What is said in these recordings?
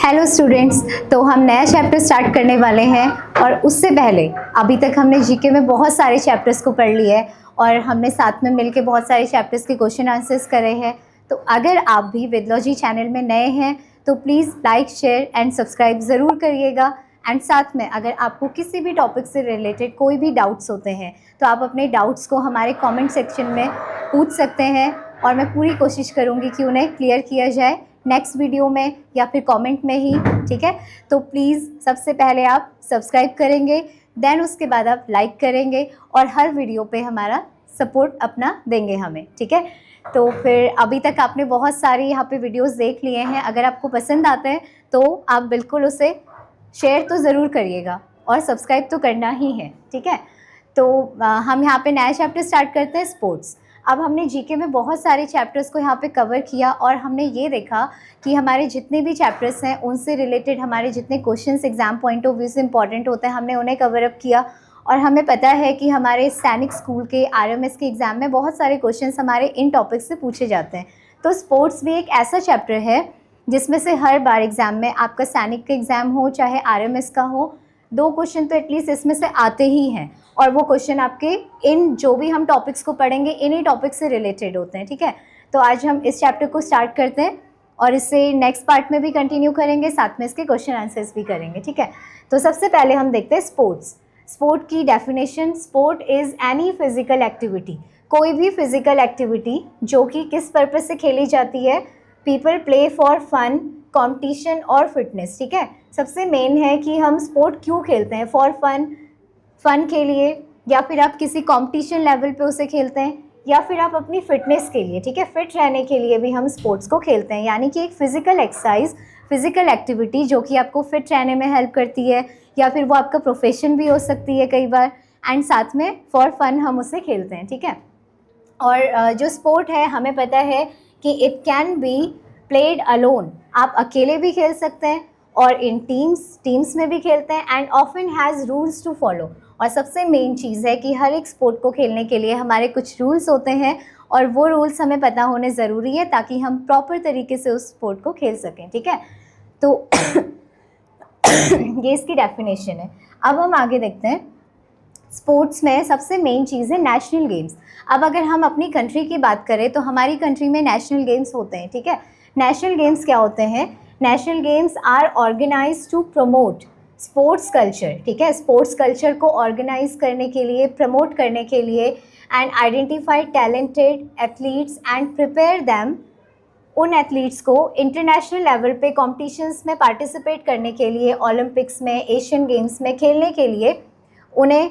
Hello students, तो हम नया चैप्टर स्टार्ट करने वाले हैं और उससे पहले अभी तक हमने जीके में बहुत सारे चैप्टर्स को पढ़ लिया है और हमने साथ में मिलके बहुत सारे चैप्टर्स के क्वेश्चन आंसर्स करे हैं। तो अगर आप भी विदलॉजी चैनल में नए हैं तो please like, share and subscribe ज़रूर करिएगा। एंड साथ में अगर आपको किसी भी टॉपिक से रिलेटेड कोई भी डाउट्स होते हैं तो आप अपने डाउट्स को हमारे कमेंट सेक्शन में पूछ सकते हैं और मैं पूरी कोशिश करूँगी कि उन्हें क्लियर किया जाए नेक्स्ट वीडियो में या फिर कमेंट में ही। ठीक है, तो प्लीज़ सबसे पहले आप सब्सक्राइब करेंगे, देन उसके बाद आप लाइक करेंगे और हर वीडियो पे हमारा सपोर्ट अपना देंगे हमें। ठीक है, तो फिर अभी तक आपने बहुत सारी यहाँ पे वीडियोस देख लिए हैं। अगर आपको पसंद आते हैं तो आप बिल्कुल उसे शेयर तो ज़रूर करिएगा और सब्सक्राइब तो करना ही है। ठीक है, तो हम यहाँ पे नया चैप्टर स्टार्ट करते हैं, स्पोर्ट्स। अब हमने जीके में बहुत सारे चैप्टर्स को यहाँ पे कवर किया और हमने ये देखा कि हमारे जितने भी चैप्टर्स हैं उनसे रिलेटेड हमारे जितने questions exam point of view से इंपॉर्टेंट होते हैं हमने उन्हें कवर अप किया। और हमें पता है कि हमारे सैनिक स्कूल के आरएमएस के एग्ज़ाम में बहुत सारे क्वेश्चंस हमारे इन टॉपिक्स से पूछे जाते हैं। तो स्पोर्ट्स भी एक ऐसा चैप्टर है जिसमें से हर बार एग्ज़ाम में आपका सैनिक का एग्ज़ाम हो चाहे आरएमएस का हो, 2 क्वेश्चन तो एटलीस्ट इसमें से आते ही हैं और वो क्वेश्चन आपके इन जो भी हम टॉपिक्स को पढ़ेंगे इन्हीं टॉपिक से रिलेटेड होते हैं। ठीक है, तो आज हम इस चैप्टर को स्टार्ट करते हैं और इससे नेक्स्ट पार्ट में भी कंटिन्यू करेंगे, साथ में इसके क्वेश्चन आंसर्स भी करेंगे। ठीक है, तो सबसे पहले हम देखते हैं स्पोर्ट्स। स्पोर्ट की definition, sport is any physical activity, कोई भी फिजिकल एक्टिविटी जो कि किस पर्पज़ से खेली जाती है, people play for fun, competition और फिटनेस। ठीक है, सबसे मेन है कि हम स्पोर्ट क्यों खेलते हैं, फॉर फन के लिए, या फिर आप किसी कंपटीशन लेवल पे उसे खेलते हैं, या फिर आप अपनी फिटनेस के लिए। ठीक है, फिट रहने के लिए भी हम स्पोर्ट्स को खेलते हैं, यानी कि एक फिजिकल एक्सरसाइज, फिजिकल एक्टिविटी जो कि आपको फिट रहने में हेल्प करती है, या फिर वो आपका प्रोफेशन भी हो सकती है कई बार, एंड साथ में फॉर फन हम उसे खेलते हैं। ठीक है, और जो स्पोर्ट है हमें पता है कि it can be played alone, आप अकेले भी खेल सकते हैं और इन टीम्स में भी खेलते हैं, and often has rules to follow. और सबसे मेन चीज़ है कि हर एक स्पोर्ट को खेलने के लिए हमारे कुछ रूल्स होते हैं और वो रूल्स हमें पता होने ज़रूरी है ताकि हम प्रॉपर तरीके से उस स्पोर्ट को खेल सकें। ठीक है, तो ये इसकी डेफिनेशन है। अब हम आगे देखते हैं। स्पोर्ट्स में सबसे मेन चीज़ है नेशनल गेम्स। अब अगर हम अपनी कंट्री की बात करें तो हमारी कंट्री में नेशनल गेम्स होते हैं। ठीक है, नेशनल गेम्स क्या होते हैं? National games are organise to promote sports culture. ठीक है, स्पोर्ट्स कल्चर को ऑर्गेनाइज करने के लिए, प्रमोट करने के लिए, and identify talented athletes and prepare them, उन एथलीट्स को इंटरनेशनल लेवल पे कॉम्पिटिशन्स में पार्टिसिपेट करने के लिए, ओलंपिक्स में, एशियन गेम्स में खेलने के लिए, उन्हें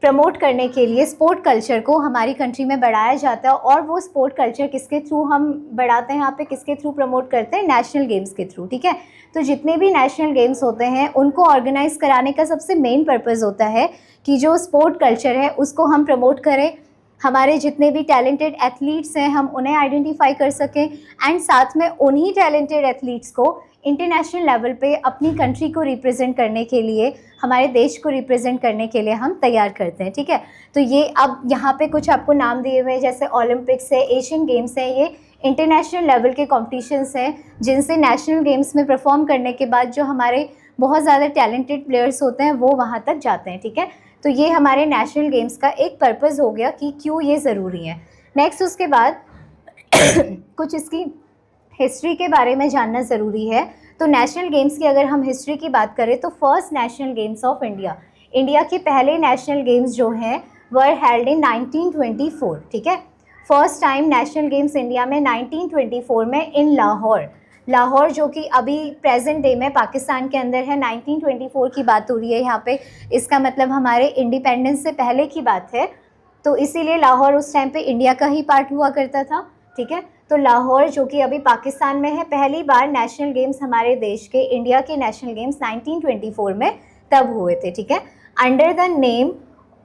प्रमोट करने के लिए स्पोर्ट कल्चर को हमारी कंट्री में बढ़ाया जाता है। और वो स्पोर्ट कल्चर किसके थ्रू हम बढ़ाते हैं, यहाँ पे किसके थ्रू प्रमोट करते हैं? नेशनल गेम्स के थ्रू। ठीक है, तो जितने भी नेशनल गेम्स होते हैं उनको ऑर्गेनाइज कराने का सबसे मेन पर्पज़ होता है कि जो स्पोर्ट कल्चर है उसको हम प्रमोट करें, हमारे जितने भी टैलेंटेड एथलीट्स हैं हम उन्हें आइडेंटिफाई कर सकें, एंड साथ में उन्हीं टैलेंटेड एथलीट्स को इंटरनेशनल लेवल पे अपनी कंट्री को रिप्रेजेंट करने के लिए, हमारे देश को रिप्रेजेंट करने के लिए हम तैयार करते हैं। ठीक है, तो ये अब यहाँ पे कुछ आपको नाम दिए हुए हैं, जैसे ओलंपिक्स है, एशियन गेम्स हैं, ये इंटरनेशनल लेवल के कॉम्पिटिशन्स हैं जिनसे नेशनल गेम्स में परफॉर्म करने के बाद जो हमारे बहुत ज़्यादा टैलेंटेड प्लेयर्स होते हैं वो वहाँ तक जाते हैं। ठीक है, तो ये हमारे नेशनल गेम्स का एक पर्पज़ हो गया कि क्यों ये ज़रूरी है। नेक्स्ट उसके बाद कुछ इसकी हिस्ट्री के बारे में जानना ज़रूरी है। तो नेशनल गेम्स की अगर हम हिस्ट्री की बात करें तो first national games of India, India के पहले नेशनल गेम्स जो हैं वर हेल्ड इन 1924। ठीक है, first time national games India में 1924 में इन लाहौर जो कि अभी प्रेजेंट डे में पाकिस्तान के अंदर है। 1924 की बात हो रही है यहाँ पे, इसका मतलब हमारे इंडिपेंडेंस से पहले की बात है, तो इसीलिए लाहौर उस टाइम पे इंडिया का ही पार्ट हुआ करता था। ठीक है, तो लाहौर जो कि अभी पाकिस्तान में है, पहली बार नेशनल गेम्स हमारे देश के, इंडिया के नेशनल गेम्स 1924 में तब हुए थे। ठीक है, under the name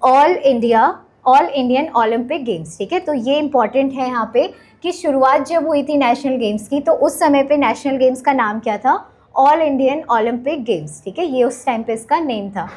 all Indian Olympic games. ठीक है, तो ये इंपॉर्टेंट है यहाँ पे कि शुरुआत जब हुई थी नेशनल गेम्स की तो उस समय पे नेशनल गेम्स का नाम क्या था? All Indian Olympic games. ठीक है, ये उस टाइम पे इसका नेम था।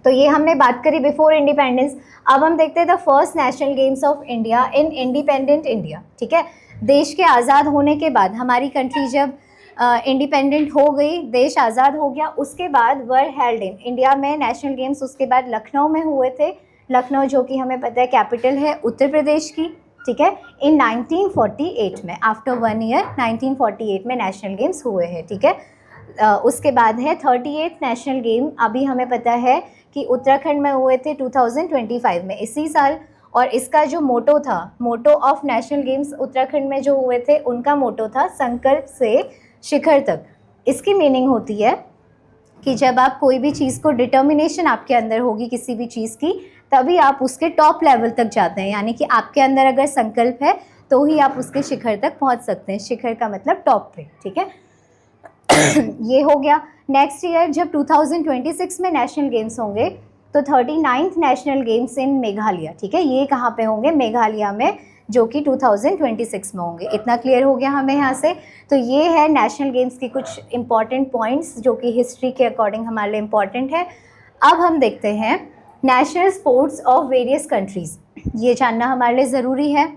तो ये हमने बात करी बिफोर इंडिपेंडेंस। अब हम देखते हैं the first national games of India in independent India. ठीक है, देश के आज़ाद होने के बाद हमारी कंट्री जब इंडिपेंडेंट हो गई, देश आज़ाद हो गया, उसके बाद वर हेल्ड इन इंडिया में नेशनल गेम्स उसके बाद लखनऊ में हुए थे। लखनऊ जो कि हमें पता है कैपिटल है उत्तर प्रदेश की, ठीक है, इन 1948 में, आफ्टर 1 ईयर 1948 में नेशनल गेम्स हुए हैं, ठीक है। उसके बाद है 38 नेशनल गेम, अभी हमें पता है कि उत्तराखंड में हुए थे 2025 में, इसी साल। और इसका जो मोटो था, motto of national games Uttarakhand में जो हुए थे, उनका मोटो था संकल्प से शिखर तक। इसकी मीनिंग होती है कि जब आप कोई भी चीज़ को, डिटर्मिनेशन आपके अंदर होगी किसी भी चीज़ की, तभी आप उसके टॉप लेवल तक जाते हैं। यानी कि आपके अंदर अगर संकल्प है तो ही आप उसके शिखर तक पहुंच सकते हैं। शिखर का मतलब टॉप पे, ठीक है। ये हो गया। नेक्स्ट ईयर जब 2026 में नेशनल गेम्स होंगे तो 39th नेशनल गेम्स इन मेघालय, ठीक है, ये कहाँ पे होंगे? मेघालय में, जो कि 2026 में होंगे। इतना क्लियर हो गया हमें यहाँ से। तो ये है नेशनल गेम्स की कुछ इंपॉर्टेंट पॉइंट्स जो कि हिस्ट्री के अकॉर्डिंग हमारे लिए इम्पॉर्टेंट है। अब हम देखते हैं national sports of various countries, ये जानना हमारे लिए ज़रूरी है।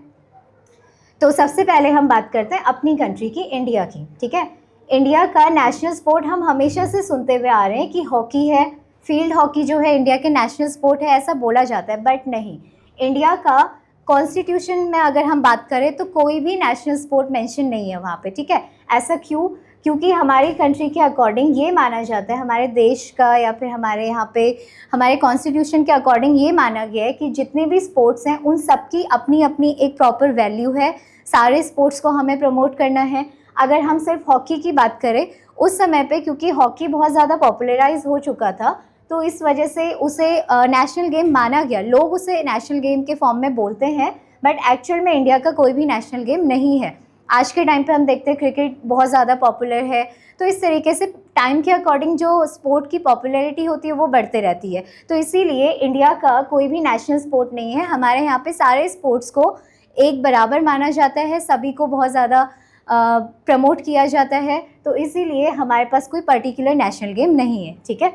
तो सबसे पहले हम बात करते हैं अपनी कंट्री की, इंडिया की, ठीक है। इंडिया का नेशनल स्पोर्ट हम हमेशा से सुनते हुए आ रहे हैं कि हॉकी है, फील्ड हॉकी जो है इंडिया के नेशनल स्पोर्ट है, ऐसा बोला जाता है, बट नहीं। इंडिया का कॉन्स्टिट्यूशन में अगर हम बात करें तो कोई भी नेशनल स्पोर्ट मेंशन नहीं है वहाँ पे, ठीक है। ऐसा क्यों? क्योंकि हमारी कंट्री के अकॉर्डिंग ये माना जाता है, हमारे देश का या फिर हमारे यहाँ पे हमारे कॉन्स्टिट्यूशन के अकॉर्डिंग ये माना गया है कि जितने भी स्पोर्ट्स हैं उन सब की अपनी अपनी एक प्रॉपर वैल्यू है। सारे स्पोर्ट्स को हमें प्रमोट करना है। अगर हम सिर्फ हॉकी की बात करें, उस समय पे क्योंकि हॉकी बहुत ज़्यादा पॉपुलराइज हो चुका था, तो इस वजह से उसे नेशनल गेम माना गया। लोग उसे नेशनल गेम के फॉर्म में बोलते हैं, बट एक्चुअल में इंडिया का कोई भी नेशनल गेम नहीं है। आज के टाइम पे हम देखते हैं क्रिकेट बहुत ज़्यादा पॉपुलर है, तो इस तरीके से टाइम के अकॉर्डिंग जो स्पोर्ट की पॉपुलैरिटी होती है वो बढ़ते रहती है। तो इसीलिए इंडिया का कोई भी नेशनल स्पोर्ट नहीं है। हमारे यहाँ पे सारे स्पोर्ट्स को एक बराबर माना जाता है, सभी को बहुत ज़्यादा प्रमोट किया जाता है, तो इसीलिए हमारे पास कोई पर्टिकुलर नेशनल गेम नहीं है, ठीक है।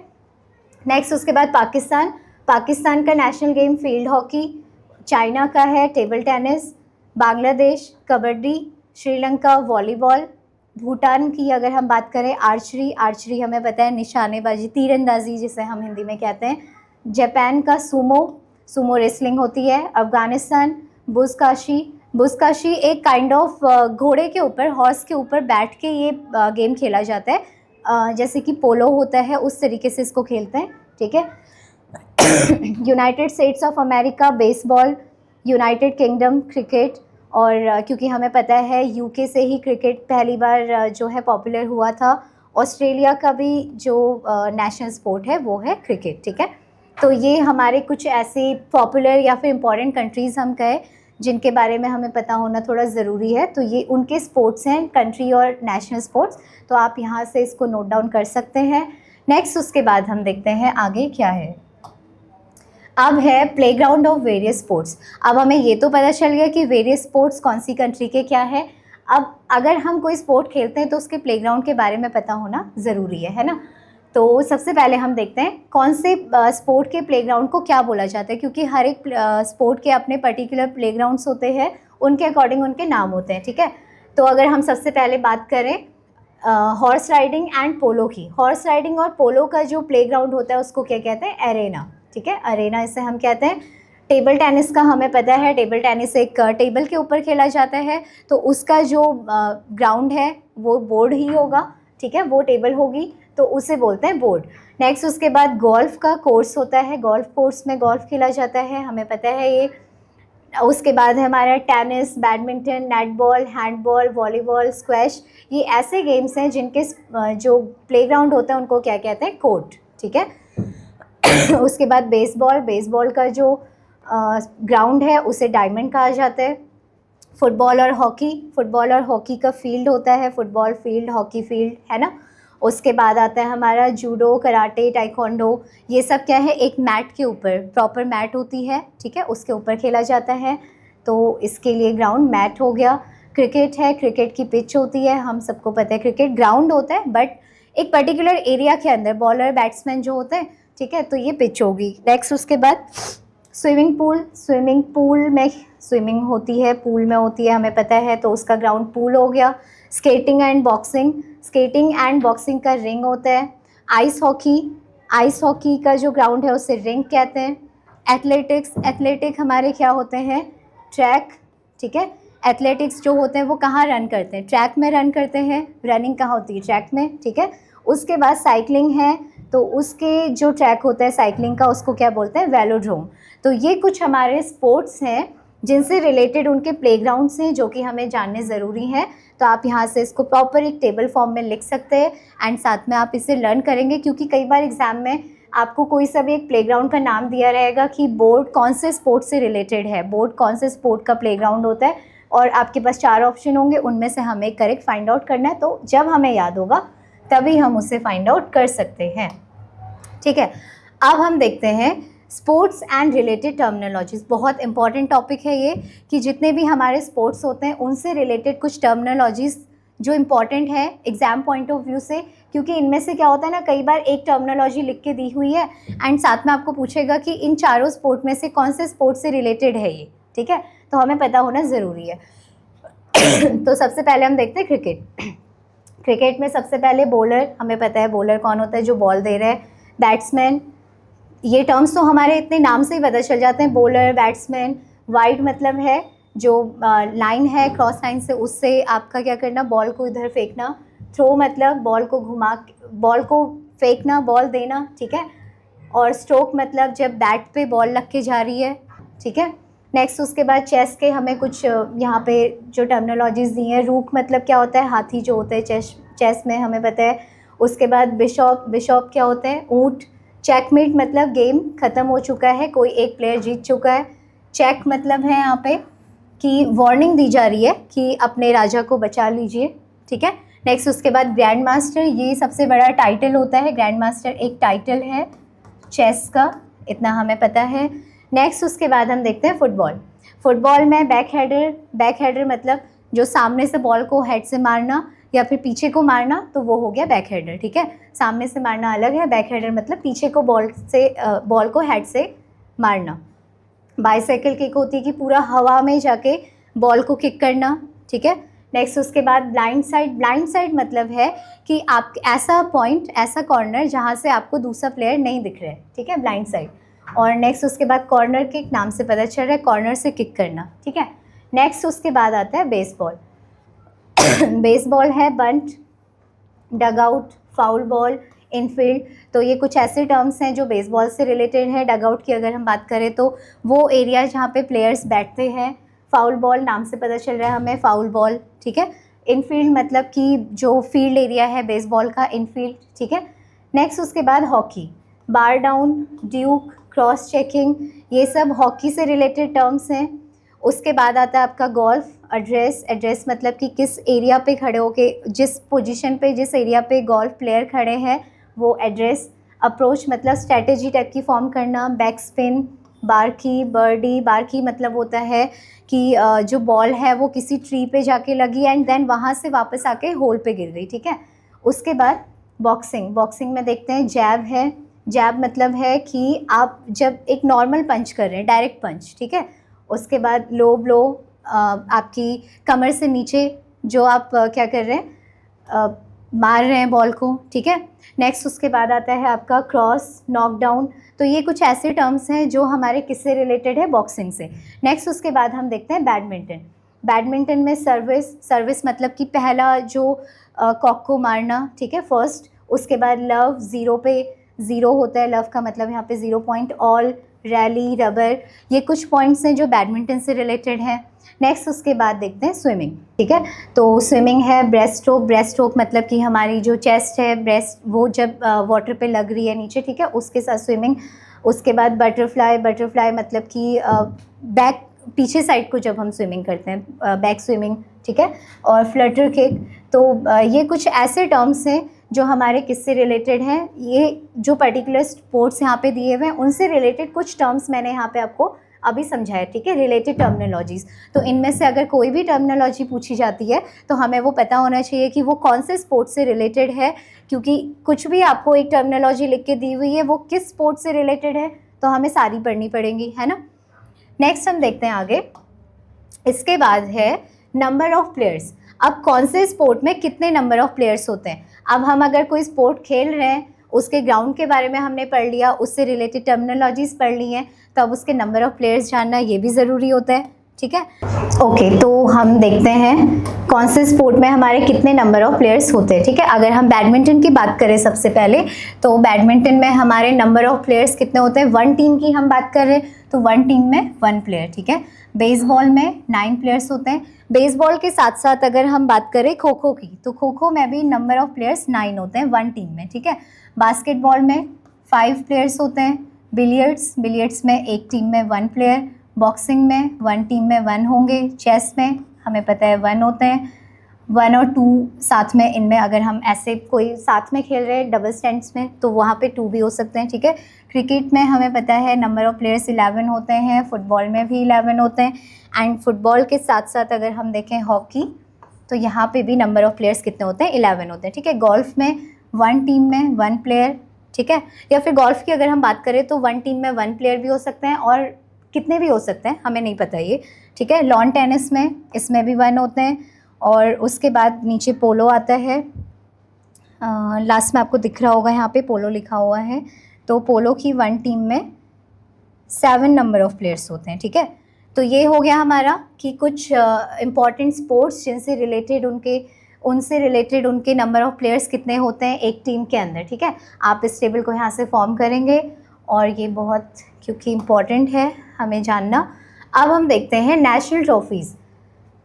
नेक्स्ट उसके बाद पाकिस्तान का national game field hockey, China का है table tennis, Bangladesh kabaddi, Sri Lanka volleyball, Bhutan की अगर हम बात करें आर्चरी हमें पता है निशानेबाजी, तीरंदाजी जिसे हम हिंदी में कहते हैं, जापान का सुमो रेसलिंग होती है, अफगानिस्तान बुस्काशी एक काइंड ऑफ घोड़े के ऊपर, हॉर्स के ऊपर बैठ के ये गेम खेला जाता है, जैसे कि पोलो होता है उस तरीके से इसको खेलते हैं, ठीक है। United states of America baseball, United kingdom cricket, और क्योंकि हमें पता है यूके से ही क्रिकेट पहली बार जो है पॉपुलर हुआ था। ऑस्ट्रेलिया का भी जो नेशनल स्पोर्ट है वो है क्रिकेट, ठीक है। तो ये हमारे कुछ ऐसे पॉपुलर या फिर इम्पॉर्टेंट कंट्रीज़ हम कहें जिनके बारे में हमें पता होना थोड़ा ज़रूरी है। तो ये उनके स्पोर्ट्स हैं, कंट्री और नेशनल स्पोर्ट्स, तो आप यहाँ से इसको नोट डाउन कर सकते हैं। नेक्स्ट उसके बाद हम देखते हैं आगे क्या है। अब है प्लेग्राउंड ऑफ वेरियस स्पोर्ट्स। अब हमें ये तो पता चल गया कि वेरियस स्पोर्ट्स कौन सी कंट्री के क्या है। अब अगर हम कोई स्पोर्ट खेलते हैं तो उसके प्लेग्राउंड के बारे में पता होना ज़रूरी है ना। तो सबसे पहले हम देखते हैं कौन से स्पोर्ट के प्लेग्राउंड को क्या बोला जाता है, क्योंकि हर एक स्पोर्ट के अपने पर्टिकुलर प्लेग्राउंड्स होते हैं, उनके अकॉर्डिंग उनके नाम होते हैं, ठीक है। तो अगर हम सबसे पहले बात करें हॉर्स राइडिंग एंड पोलो की, हॉर्स राइडिंग और पोलो का जो प्लेग्राउंड होता है उसको क्या कहते हैं? एरेना, ठीक है, अरेना इसे हम कहते हैं। टेबल टेनिस का हमें पता है, टेबल टेनिस एक टेबल के ऊपर खेला जाता है, तो उसका जो ग्राउंड है वो बोर्ड ही होगा, ठीक है, वो टेबल होगी, तो उसे बोलते हैं बोर्ड। नेक्स्ट उसके बाद गोल्फ का कोर्स होता है, गोल्फ कोर्स में गोल्फ खेला जाता है, हमें पता है ये। उसके बाद है हमारा tennis, badminton, netball, handball, volleyball, squash, ये ऐसे गेम्स हैं जिनके जो प्लेग्राउंड होता है उनको क्या कहते हैं? कोर्ट, ठीक है। उसके बाद बेसबॉल का जो ग्राउंड है उसे डायमंड कहा जाता है। फुटबॉल और हॉकी का फील्ड होता है, फुटबॉल फील्ड, हॉकी फील्ड, है ना। उसके बाद आता है हमारा जूडो, कराटे, टाइकोंडो, ये सब क्या है? एक मैट के ऊपर, प्रॉपर मैट होती है, ठीक है, उसके ऊपर खेला जाता है, तो इसके लिए ग्राउंड मैट हो गया। क्रिकेट है, क्रिकेट की पिच होती है, हम सबको पता है क्रिकेट ग्राउंड होता है बट एक पर्टिकुलर एरिया के अंदर बॉलर बैट्समैन जो होते हैं, ठीक है, तो ये पिच होगी। नेक्स्ट उसके बाद स्विमिंग पूल में स्विमिंग होती है, पूल में होती है, हमें पता है, तो उसका ग्राउंड पूल हो गया। स्केटिंग एंड बॉक्सिंग का रिंग होता है। आइस हॉकी का जो ग्राउंड है उसे रिंग कहते हैं। एथलेटिक हमारे क्या होते हैं, ट्रैक, ठीक है। एथलेटिक्स जो होते हैं वो कहाँ रन करते हैं, ट्रैक में रन करते हैं, रनिंग कहाँ होती है, ट्रैक में, ठीक है। उसके बाद साइकिलिंग है, तो उसके जो ट्रैक होता है साइकिलिंग का उसको क्या बोलते हैं, वेलोड्रोम। तो ये कुछ हमारे स्पोर्ट्स हैं जिनसे रिलेटेड उनके प्लेग्राउंड्स हैं जो कि हमें जानने ज़रूरी हैं। तो आप यहाँ से इसको प्रॉपर एक टेबल फॉर्म में लिख सकते हैं एंड साथ में आप इसे लर्न करेंगे, क्योंकि कई बार एग्ज़ाम में आपको कोई सा भी एक प्लेग्राउंड का नाम दिया रहेगा कि बोर्ड कौन से स्पोर्ट से रिलेटेड है, बोर्ड कौन से स्पोर्ट का प्लेग्राउंड होता है, और आपके पास 4 ऑप्शन होंगे, उनमें से हमें करेक्ट फाइंड आउट करना है। तो जब हमें याद होगा तभी हम उसे फाइंड आउट कर सकते हैं, ठीक है। अब हम देखते हैं स्पोर्ट्स एंड रिलेटेड टर्मिनोलॉजीज। बहुत इंपॉर्टेंट टॉपिक है ये, कि जितने भी हमारे स्पोर्ट्स होते हैं उनसे रिलेटेड कुछ टर्मिनोलॉजीज जो इम्पॉर्टेंट है एग्जाम पॉइंट ऑफ व्यू से, क्योंकि इनमें से क्या होता है ना, कई बार एक टर्मिनोलॉजी लिख के दी हुई है एंड साथ में आपको पूछेगा कि इन चारों स्पोर्ट में से कौन से स्पोर्ट से रिलेटेड है ये, ठीक है। तो हमें पता होना ज़रूरी है। तो सबसे पहले हम देखते हैं क्रिकेट में सबसे पहले बॉलर, हमें पता है बॉलर कौन होता है, जो बॉल दे रहा है। बैट्समैन, ये टर्म्स तो हमारे इतने नाम से ही पता चल जाते हैं, बॉलर, बैट्समैन। वाइड मतलब है जो लाइन है क्रॉस लाइन से, उससे आपका क्या करना, बॉल को इधर फेंकना। थ्रो मतलब बॉल को फेंकना, बॉल देना, ठीक है। और स्ट्रोक मतलब जब बैट पे बॉल लग के जा रही है, ठीक है। नेक्स्ट उसके बाद चेस के हमें कुछ यहाँ पे जो टर्मिनोलॉजीज दी हैं। रूक मतलब क्या होता है, हाथी जो होता है चेस में, हमें पता है। उसके बाद बिशॉप क्या होता है, ऊँट। चेकमेट मतलब गेम ख़त्म हो चुका है, कोई एक प्लेयर जीत चुका है। चेक मतलब है यहाँ पे कि वार्निंग दी जा रही है कि अपने राजा को बचा लीजिए, ठीक है। नेक्स्ट उसके बाद ग्रैंड मास्टर, ये सबसे बड़ा टाइटल होता है। ग्रैंड मास्टर एक टाइटल है चेस का, इतना हमें पता है। नेक्स्ट उसके बाद हम देखते हैं फुटबॉल में बैक हेडर मतलब जो सामने से बॉल को हेड से मारना या फिर पीछे को मारना, तो वो हो गया बैक हेडर, ठीक है। सामने से मारना अलग है, बैक हेडर मतलब पीछे को बॉल को हेड से मारना। बाइसाइकिल किक होती है कि पूरा हवा में जाके बॉल को किक करना, ठीक है। नेक्स्ट उसके बाद ब्लाइंड साइड मतलब है कि आप ऐसा पॉइंट, ऐसा कॉर्नर जहाँ से आपको दूसरा प्लेयर नहीं दिख रहा है, ठीक है, ब्लाइंड साइड। और नेक्स्ट उसके बाद कॉर्नर किक, नाम से पता चल रहा है कॉर्नर से किक करना, ठीक है। नेक्स्ट उसके बाद आता है बेसबॉल है बंट, डगआउट, फाउल बॉल, इनफील्ड। तो ये कुछ ऐसे टर्म्स हैं जो बेसबॉल से रिलेटेड है। डगआउट की अगर हम बात करें तो वो एरिया जहाँ पे प्लेयर्स बैठते हैं। फाउल बॉल, नाम से पता चल रहा है हमें, फाउल बॉल, ठीक है। इनफील्ड मतलब कि जो फील्ड एरिया है बेसबॉल का, इनफील्ड, ठीक है। नेक्स्ट उसके बाद हॉकी, बार डाउन, ड्यूक, क्रॉस चेकिंग, ये सब हॉकी से रिलेटेड टर्म्स हैं। उसके बाद आता है आपका गोल्फ, एड्रेस मतलब कि किस एरिया पे खड़े होके, जिस पोजीशन पे, जिस एरिया पे गोल्फ प्लेयर खड़े हैं वो एड्रेस। अप्रोच मतलब स्ट्रैटेजी टाइप की फॉर्म करना। बैक स्पिन, बारकी मतलब होता है कि जो बॉल है वो किसी ट्री पे जाके लगी एंड देन वहाँ से वापस आके होल पे गिर गई, ठीक है। उसके बाद बॉक्सिंग में देखते हैं जैब मतलब है कि आप जब एक नॉर्मल पंच कर रहे हैं, डायरेक्ट पंच, ठीक है। उसके बाद लो ब्लो, आपकी कमर से नीचे जो आप क्या कर रहे हैं, मार रहे हैं बॉल को, ठीक है। नेक्स्ट उसके बाद आता है आपका क्रॉस, नॉकडाउन। तो ये कुछ ऐसे टर्म्स हैं जो हमारे किससे रिलेटेड है, बॉक्सिंग से। नेक्स्ट उसके बाद हम देखते हैं बैडमिंटन में सर्विस मतलब कि पहला जो कॉक को मारना, ठीक है, फर्स्ट। उसके बाद लव, ज़ीरो होता है, लव का मतलब यहाँ पे 0 पॉइंट। ऑल, रैली, रबर, ये कुछ पॉइंट्स हैं जो बैडमिंटन से रिलेटेड हैं। नेक्स्ट उसके बाद देखते हैं स्विमिंग, ठीक है। तो स्विमिंग है ब्रेस्ट स्ट्रोक मतलब कि हमारी जो चेस्ट है, ब्रेस्ट, वो जब वाटर पे लग रही है नीचे, ठीक है, उसके साथ स्विमिंग। उसके बाद बटरफ्लाई मतलब कि बैक, पीछे साइड को जब हम स्विमिंग करते हैं, बैक स्विमिंग, ठीक है। और फ्लटर किक। तो ये कुछ ऐसे टर्म्स हैं जो हमारे किससे रिलेटेड हैं। ये जो पर्टिकुलर स्पोर्ट्स यहाँ पे दिए हुए हैं उनसे रिलेटेड कुछ टर्म्स मैंने यहाँ पे आपको अभी समझाया, ठीक है, रिलेटेड टर्मिनोलॉजीज़। तो इनमें से अगर कोई भी टर्मिनोलॉजी पूछी जाती है तो हमें वो पता होना चाहिए कि वो कौन से स्पोर्ट्स से रिलेटेड है, क्योंकि कुछ भी आपको एक टर्मिनोलॉजी लिख के दी हुई है वो किस स्पोर्ट्स से रिलेटेड है तो हमें सारी पढ़नी पड़ेंगी, है ना। नेक्स्ट हम देखते हैं आगे। इसके बाद है नंबर ऑफ प्लेयर्स। अब कौन से स्पोर्ट में कितने नंबर ऑफ प्लेयर्स होते हैं। अब हम अगर कोई स्पोर्ट खेल रहे हैं, उसके ग्राउंड के बारे में हमने पढ़ लिया, उससे रिलेटेड टर्मिनोलॉजीज पढ़ ली हैं, तो अब उसके नंबर ऑफ प्लेयर्स जानना ये भी ज़रूरी होता है, ठीक है। ओके, तो हम देखते हैं कौन से स्पोर्ट में हमारे कितने नंबर ऑफ प्लेयर्स होते हैं, ठीक है। अगर हम बैडमिंटन की बात करें सबसे पहले, तो बैडमिंटन में हमारे नंबर ऑफ प्लेयर्स कितने होते हैं। 1 टीम की हम बात कर रहे हैं तो 1 टीम में 1 प्लेयर, ठीक है। बेसबॉल में 9 प्लेयर्स होते हैं। बेसबॉल के साथ साथ अगर हम बात करें खो खो की, तो खो खो में भी नंबर ऑफ प्लेयर्स 9 होते हैं 1 टीम में, ठीक है। बास्केटबॉल में 5 प्लेयर्स होते हैं। बिलियर्ड्स में 1 टीम में 1 प्लेयर। बॉक्सिंग में 1 टीम में 1 होंगे। चेस में हमें पता है 1 होते हैं। 1 और 2 साथ में, इनमें अगर हम ऐसे कोई साथ में खेल रहे हैं डबल स्टैंड्स में, तो वहाँ पे 2 भी हो सकते हैं, ठीक है। क्रिकेट में हमें पता है नंबर ऑफ प्लेयर्स 11 होते हैं। फुटबॉल में भी 11 होते हैं। एंड फुटबॉल के साथ साथ अगर हम देखें हॉकी, तो यहाँ पे भी नंबर ऑफ प्लेयर्स कितने होते हैं, 11 होते हैं, ठीक है। गोल्फ में 1 टीम में 1 प्लेयर, ठीक है। या फिर गोल्फ की अगर हम बात करें तो 1 टीम में 1 प्लेयर भी हो सकते हैं और कितने भी हो सकते हैं, हमें नहीं पता ये, ठीक है। लॉन टेनिस में, इसमें भी 1 होते हैं। और उसके बाद नीचे पोलो आता है। लास्ट में आपको दिख रहा होगा यहाँ पे पोलो लिखा हुआ है। तो पोलो की 1 टीम में 7 नंबर ऑफ प्लेयर्स होते हैं, ठीक है। तो ये हो गया हमारा कि कुछ इम्पॉर्टेंट स्पोर्ट्स जिनसे रिलेटेड उनके नंबर ऑफ प्लेयर्स कितने होते हैं एक टीम के अंदर, ठीक है। आप इस टेबल को यहाँ से फॉर्म करेंगे और ये बहुत क्योंकि इम्पॉर्टेंट है हमें जानना। अब हम देखते हैं नेशनल ट्रॉफीज़।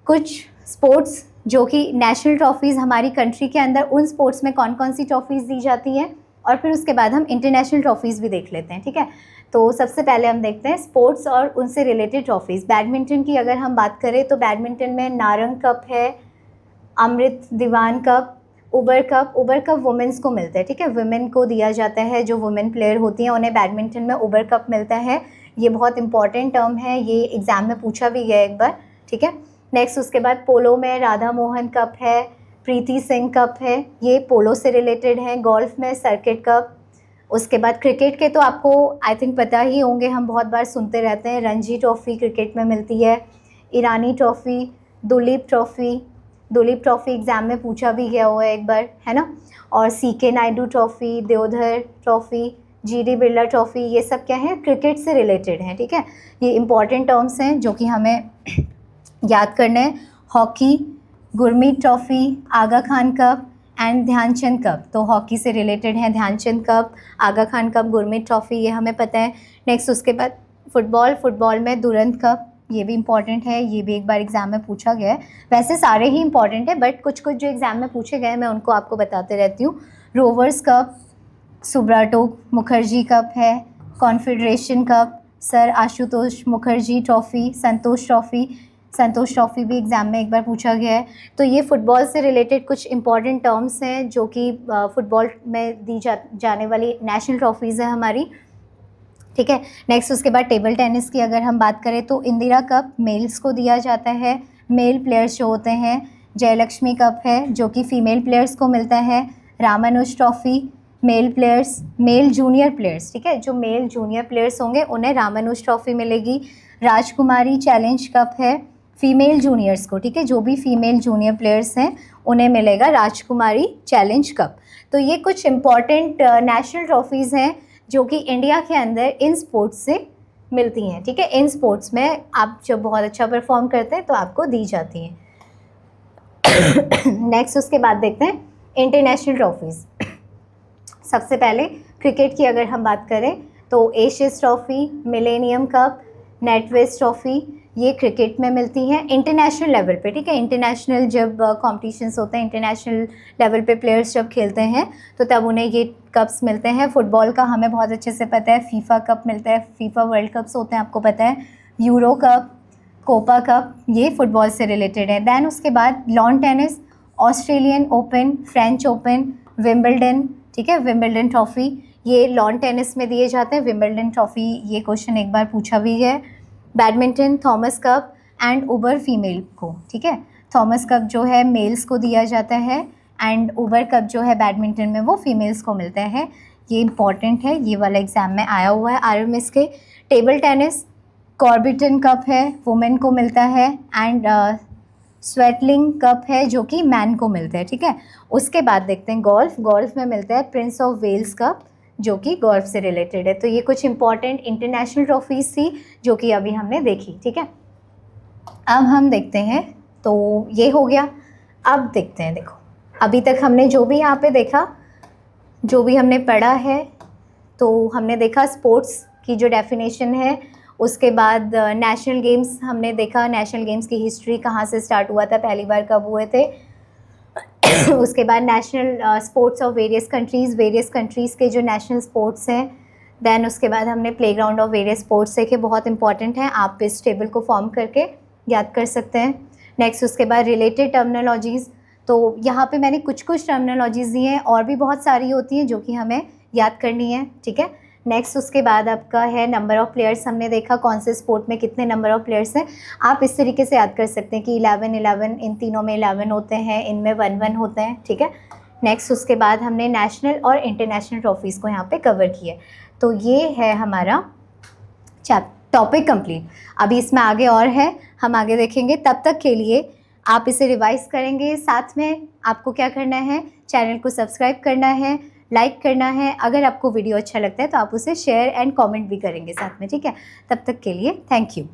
कुछ स्पोर्ट्स जो कि नेशनल ट्रॉफीज़ हमारी कंट्री के अंदर, उन स्पोर्ट्स में कौन कौन सी ट्रॉफीज़ दी जाती हैं, और फिर उसके बाद हम इंटरनेशनल ट्रॉफीज़ भी देख लेते हैं, ठीक है। तो सबसे पहले हम देखते हैं स्पोर्ट्स और उनसे रिलेटेड ट्रॉफीज़। बैडमिंटन की अगर हम बात करें तो बैडमिंटन में नारंग कप है, अमृत दीवान कप, उबर कप वुमेंस को मिलता है, ठीक है। वुमेन को दिया जाता है, जो वुमेन प्लेयर होती हैं उन्हें बैडमिंटन में उबर कप मिलता है। ये बहुत इंपॉर्टेंट टर्म है, ये एग्ज़ाम में पूछा भी गया एक बार, ठीक है। नेक्स्ट उसके बाद पोलो में राधा मोहन कप है, प्रीति सिंह कप है, ये पोलो से रिलेटेड है। गोल्फ में सर्किट कप। उसके बाद क्रिकेट के तो आपको आई थिंक पता ही होंगे, हम बहुत बार सुनते रहते हैं। रणजी ट्रॉफ़ी क्रिकेट में मिलती है। ईरानी ट्रॉफ़ी, दुलीप ट्रॉफ़ी एग्ज़ाम में पूछा भी गया हुआ है एक बार, है ना। और C K Nayudu trophy, Deodhar trophy, G D Birla trophy, ये सब क्या है, क्रिकेट से रिलेटेड हैं, ठीक है। ये इंपॉर्टेंट टर्म्स हैं जो कि हमें याद करना है। Hockey, Gurmeet trophy, Aga Khan cup and Dhyanchand cup, तो हॉकी से रिलेटेड हैं Dhyanchand cup, Aga Khan cup, Gurmeet trophy, ये हमें पता है। नेक्स्ट उसके बाद फुटबॉल में दुरंत कप, ये भी इम्पॉर्टेंट है, ये भी एक बार एग्ज़ाम में पूछा गया है। वैसे सारे ही इम्पॉर्टेंट है, बट कुछ जो एग्ज़ाम में पूछे गए मैं उनको आपको बताते रहती हूँ। Rovers cup, Subroto Mukherjee cup है। Confederation cup, sir Ashutosh Mukherjee trophy, Santosh trophy भी एग्ज़ाम में एक बार पूछा गया है। तो ये फ़ुटबॉल से रिलेटेड कुछ इंपॉर्टेंट टर्म्स हैं जो कि फ़ुटबॉल में दी जाने वाली नेशनल ट्रॉफ़ीज़ है हमारी, ठीक है। नेक्स्ट उसके बाद टेबल टेनिस की अगर हम बात करें तो इंदिरा कप मेल्स को दिया जाता है, मेल प्लेयर्स जो होते हैं। जयलक्ष्मी कप है जो कि फ़ीमेल प्लेयर्स को मिलता है। Ramanuja trophy male junior players, ठीक है, जो मेल जूनियर प्लेयर्स होंगे उन्हें रामानुज ट्रॉफ़ी मिलेगी। राजकुमारी चैलेंज कप है फीमेल जूनियर्स को, ठीक है, जो भी फीमेल जूनियर प्लेयर्स हैं उन्हें मिलेगा राजकुमारी चैलेंज कप। तो ये कुछ इम्पॉर्टेंट नेशनल ट्रॉफ़ीज़ हैं जो कि इंडिया के अंदर इन स्पोर्ट्स से मिलती हैं, ठीक है। इन स्पोर्ट्स में आप जब बहुत अच्छा परफॉर्म करते हैं तो आपको दी जाती हैं। नेक्स्ट उसके बाद देखते हैं इंटरनेशनल ट्रॉफ़ीज़। सबसे पहले क्रिकेट की अगर हम बात करें तो Asia's trophy, millennium cup, NatWest trophy, ये क्रिकेट में मिलती हैं इंटरनेशनल लेवल पे, ठीक है। इंटरनेशनल जब कॉम्पिटिशन्स होते हैं, इंटरनेशनल लेवल पे प्लेयर्स जब खेलते हैं तो तब उन्हें ये कप्स मिलते हैं। फुटबॉल का हमें बहुत अच्छे से पता है, फीफा कप मिलता है, फीफा वर्ल्ड कप्स होते हैं आपको पता है। यूरो कप, कोपा कप, ये फ़ुटबॉल से रिलेटेड है। दैन उसके बाद lawn tennis, Australian open, French open, Wimbledon, ठीक है, विम्बलडन ट्रॉफ़ी, ये लॉन टेनिस में दिए जाते हैं। विम्बलडन ट्रॉफ़ी, ये क्वेश्चन एक बार पूछा भी है। Badminton Thomas cup and Uber female को, ठीक है, थॉमस कप जो है मेल्स को दिया जाता है एंड उबर कप जो है बैडमिंटन में वो फीमेल्स को मिलता है। ये इम्पॉर्टेंट है, ये वाला एग्ज़ाम में आया हुआ है RMS के। टेबल टेनिस कॉर्बिटन कप है, वुमेन को मिलता है, एंड स्वेटलिंग कप है जो कि मैन को मिलता है, ठीक है। उसके बाद देखते हैं गोल्फ में मिलता है प्रिंस ऑफ वेल्स कप जो कि गोल्फ से रिलेटेड है। तो ये कुछ इंपॉर्टेंट इंटरनेशनल ट्रॉफीज़ थी जो कि अभी हमने देखी, ठीक है। अब हम देखते हैं, तो ये हो गया। अब देखते हैं, देखो अभी तक हमने जो भी यहाँ पे देखा, जो भी हमने पढ़ा है, तो हमने देखा स्पोर्ट्स की जो डेफिनेशन है, उसके बाद नेशनल गेम्स हमने देखा, नेशनल गेम्स की हिस्ट्री कहाँ से स्टार्ट हुआ था, पहली बार कब हुए थे। उसके बाद national sports of various countries के जो नेशनल स्पोर्ट्स हैं। देन उसके बाद हमने प्लेग्राउंड ऑफ वेरियस स्पोर्ट्स देखे, बहुत इंपॉर्टेंट है, आप इस टेबल को फॉर्म करके याद कर सकते हैं। नेक्स्ट उसके बाद रिलेटेड टर्मिनोलॉजीज़, तो यहाँ पे मैंने कुछ टर्मिनोलॉजीज़ दी हैं, और भी बहुत सारी होती हैं जो कि हमें याद करनी है, ठीक है। नेक्स्ट उसके बाद आपका है नंबर ऑफ़ प्लेयर्स, हमने देखा कौन से स्पोर्ट में कितने नंबर ऑफ़ प्लेयर्स हैं। आप इस तरीके से याद कर सकते हैं कि 11 इन तीनों में 11 होते हैं, इनमें 1 होते हैं, ठीक है। नेक्स्ट उसके बाद हमने नेशनल और इंटरनेशनल ट्रॉफीज़ को यहाँ पे कवर किया। तो ये है हमारा टॉपिक कंप्लीट। अभी इसमें आगे और है, हम आगे देखेंगे। तब तक के लिए आप इसे रिवाइज़ करेंगे, साथ में आपको क्या करना है, चैनल को सब्सक्राइब करना है, लाइक करना है। अगर आपको वीडियो अच्छा लगता है तो आप उसे शेयर एंड कमेंट भी करेंगे साथ में, ठीक है। तब तक के लिए थैंक यू।